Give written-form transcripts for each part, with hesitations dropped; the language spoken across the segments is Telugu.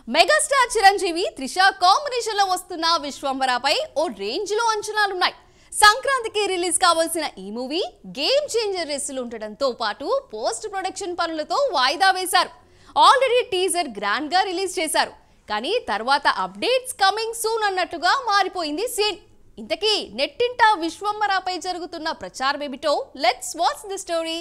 మెగాస్టార్ చిరంజీవి త్రిష కాంబినేషన్ లో వస్తున్న విశ్వంబరాపై ఓ రేంజ్ లో అంచనాలున్నాయి. సంక్రాంతికి రిలీజ్ కావాల్సిన ఈ మూవీ గేమ్ చేంజర్ రేసులు ఉండడంతో పాటు పోస్ట్ ప్రొడక్షన్ పనులతో వాయిదా వేశారు. ఆల్రెడీ టీజర్ గ్రాండ్ గా రిలీజ్ చేశారు. కానీ తర్వాత అప్డేట్స్ కమింగ్ సూన్ అన్నట్టుగా మారిపోయింది సీన్. ఇంతకీ నెట్టింట విశ్వంబరాపై జరుగుతున్న ప్రచారం ఏమిటో లెట్స్ వాచ్ ది స్టోరీ.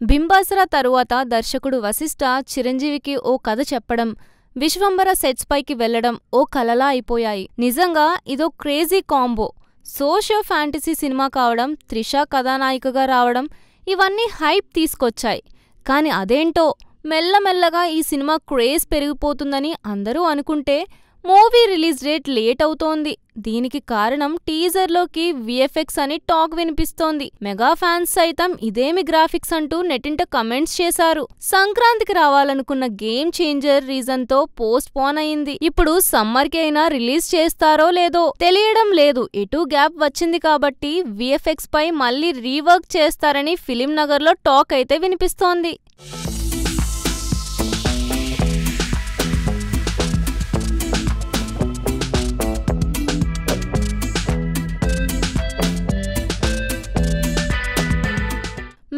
బింబాసరా తరువాత దర్శకుడు వశిష్ఠ చిరంజీవికి ఓ కథ చెప్పడం, విశ్వంబర సెట్స్ పైకి వెళ్లడం ఓ కలలా అయిపోయాయి. నిజంగా ఇదో crazy combo. Socio fantasy cinema కావడం, త్రిష కథానాయికగా రావడం ఇవన్నీ హైప్ తీసుకొచ్చాయి. కాని అదేంటో మెల్లమెల్లగా ఈ సినిమా క్రేజ్ పెరిగిపోతుందని అందరూ అనుకుంటే మూవీ రిలీజ్ డేట్ లేట్ అవుతోంది. దీనికి కారణం టీజర్లోకి విఎఫ్ఎక్స్ అని టాక్ వినిపిస్తోంది. మెగా ఫ్యాన్స్ సైతం ఇదేమి గ్రాఫిక్స్ అంటూ నెట్టింట కమెంట్స్ చేశారు. సంక్రాంతికి రావాలనుకున్న గేమ్ చేంజర్ రీజన్ తో పోస్ట్ పోన్ అయింది. ఇప్పుడు సమ్మర్ కి అయినా రిలీజ్ చేస్తారో లేదో తెలియడం లేదు. ఎటూ గ్యాప్ వచ్చింది కాబట్టి విఎఫ్ఎక్స్ పై మళ్లీ రీవర్క్ చేస్తారని ఫిలిం నగర్ లో టాక్ అయితే వినిపిస్తోంది.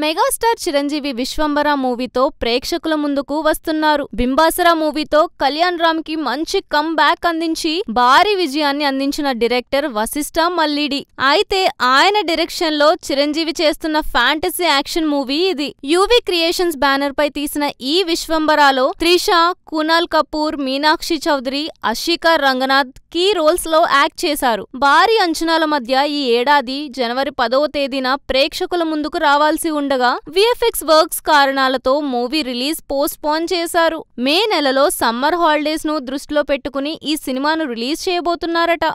మెగాస్టార్ చిరంజీవి విశ్వంబర మూవీతో ప్రేక్షకుల ముందుకు వస్తున్నారు. బింబాసరా మూవీతో కళ్యాణ్ రామ్ కి మంచి కమ్ బ్యాక్ అందించి భారీ విజయాన్ని అందించిన డైరెక్టర్ వశిష్ఠ మల్లిడి. అయితే ఆయన డైరెక్షన్ లో చిరంజీవి చేస్తున్న ఫ్యాంటసీ యాక్షన్ మూవీ ఇది. యువి క్రియేషన్స్ బ్యానర్ పై తీసిన ఈ విశ్వంబరాలో త్రిష, కునాల్ కపూర్, మీనాక్షి చౌదరి, అషికా రంగనాథ్ కీ రోల్స్ లో యాక్ట్ చేశారు. భారీ అంచనాల మధ్య ఈ ఏడాది జనవరి 10వ తేదీన ప్రేక్షకుల ముందుకు రావాల్సి ఉండగా విఎఫ్ఎక్స్ వర్క్స్ కారణాలతో మూవీ రిలీజ్ పోస్ట్ పోన్ చేశారు. మే నెలలో సమ్మర్ హాలిడేస్ ను దృష్టిలో పెట్టుకుని ఈ సినిమాను రిలీజ్ చేయబోతున్నారట.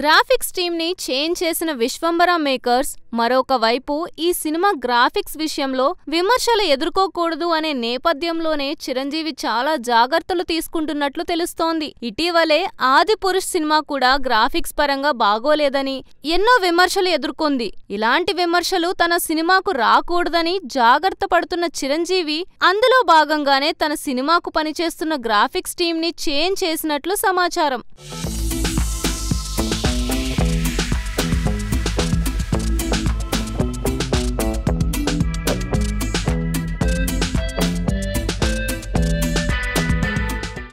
గ్రాఫిక్స్ టీమ్ ని చేంజ్ చేసిన విశ్వంబర మేకర్స్ మరొక వైపు ఈ సినిమా గ్రాఫిక్స్ విషయంలో విమర్శలు ఎదుర్కోకూడదు అనే నేపథ్యంలోనే చిరంజీవి చాలా జాగ్రత్తలు తీసుకుంటున్నట్లు తెలుస్తోంది. ఇటీవలే ఆదిపురుష్ సినిమా కూడా గ్రాఫిక్స్ పరంగా బాగోలేదని ఎన్నో విమర్శలు ఎదుర్కొంది. ఇలాంటి విమర్శలు తన సినిమాకు రాకూడదని జాగ్రత్త పడుతున్న చిరంజీవి అందులో భాగంగానే తన సినిమాకు పనిచేస్తున్న గ్రాఫిక్స్ టీమ్ ని చేంజ్ చేసినట్లు సమాచారం.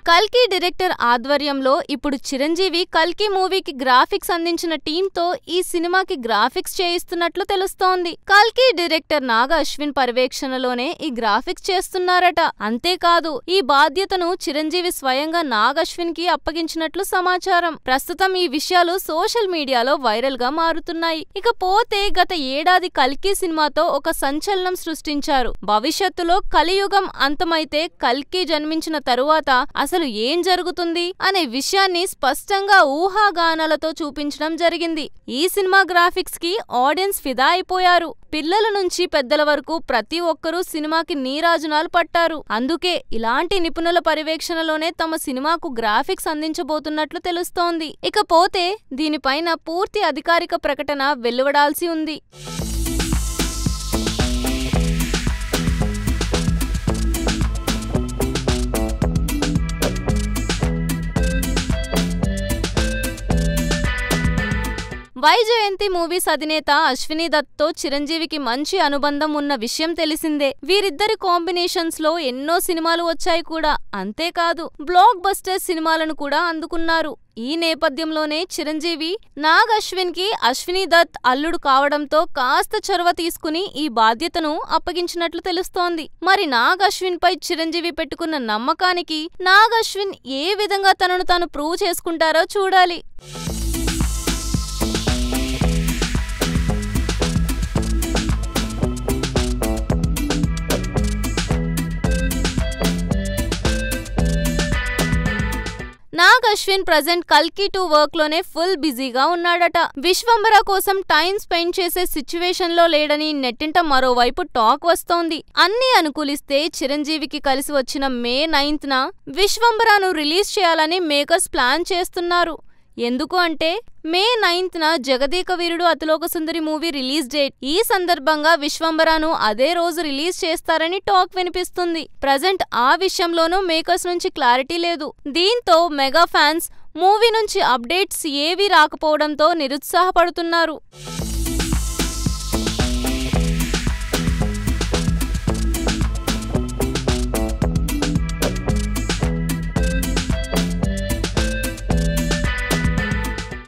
కల్కి డైరెక్టర్ ఆధ్వర్యంలో ఇప్పుడు చిరంజీవి కల్కి మూవీకి గ్రాఫిక్స్ అందించిన టీంతో ఈ సినిమాకి గ్రాఫిక్స్ చేయిస్తున్నట్లు తెలుస్తోంది. కల్కి డైరెక్టర్ నాగ అశ్విన్ పర్యవేక్షణలోనే ఈ గ్రాఫిక్స్ చేస్తున్నారట. అంతేకాదు ఈ బాధ్యతను చిరంజీవి స్వయంగా నాగ అశ్విన్ కి అప్పగించినట్లు సమాచారం. ప్రస్తుతం ఈ విషయాలు సోషల్ మీడియాలో వైరల్ గా మారుతున్నాయి. ఇకపోతే గత ఏడాది కల్కి సినిమాతో ఒక సంచలనం సృష్టించారు. భవిష్యత్తులో కలియుగం అంతమైతే కల్కి జన్మించిన తరువాత అసలు ఏం జరుగుతుంది అనే విషయాన్ని స్పష్టంగా ఊహాగానాలతో చూపించడం జరిగింది. ఈ సినిమా గ్రాఫిక్స్ కి ఆడియన్స్ ఫిదా అయిపోయారు. పిల్లల నుంచి పెద్దల వరకు ప్రతి ఒక్కరూ సినిమాకి నీరాజనాలు పట్టారు. అందుకే ఇలాంటి నిపుణుల పర్యవేక్షణలోనే తమ సినిమాకు గ్రాఫిక్స్ అందించబోతున్నట్లు తెలుస్తోంది. ఇకపోతే దీనిపైన పూర్తి అధికారిక ప్రకటన వెలువడాల్సి ఉంది. వైజయంతి మూవీస్ అధినేత అశ్విని దత్ తో చిరంజీవికి మంచి అనుబంధం ఉన్న విషయం తెలిసిందే. వీరిద్దరి కాంబినేషన్స్ లో ఎన్నో సినిమాలు వచ్చాయి కూడా. అంతేకాదు బ్లాక్ బస్టర్ సినిమాలను కూడా అందుకున్నారు. ఈ నేపథ్యంలోనే చిరంజీవి నాగ్ అశ్విన్ కి అశ్విని దత్ అల్లుడు కావడంతో కాస్త చొరవ తీసుకుని ఈ బాధ్యతను అప్పగించినట్లు తెలుస్తోంది. మరి నాగ్ అశ్విన్ పై చిరంజీవి పెట్టుకున్న నమ్మకానికి నాగ్ అశ్విన్ ఏ విధంగా తనను తాను ప్రూవ్ చేసుకుంటారో చూడాలి. నాగ్ అశ్విన్ ప్రజెంట్ కల్కి 2 వర్క్ లోనే ఫుల్ బిజీగా ఉన్నాడట. విశ్వంబర కోసం టైం స్పెండ్ చేసే సిచ్యువేషన్ లో లేడని నెట్టింట మరోవైపు టాక్ వస్తోంది. అన్ని అనుకూలిస్తే చిరంజీవికి కలిసి వచ్చిన మే 9న విశ్వంబరను రిలీజ్ చేయాలని మేకర్స్ ప్లాన్ చేస్తున్నారు. ఎందుకు అంటే మే 9న Jagadeka Veerudu Athiloka Sundari movie release date. ఈ సందర్భంగా విశ్వంబరను అదే రోజు రిలీజ్ చేస్తారని టాక్ వినిపిస్తుంది. ప్రజెంట్ ఆ విషయంలోనూ మేకర్స్ నుంచి క్లారిటీ లేదు. దీంతో మెగా ఫ్యాన్స్ మూవీ నుంచి అప్డేట్స్ ఏవీ రాకపోవడంతో నిరుత్సాహపడుతున్నారు.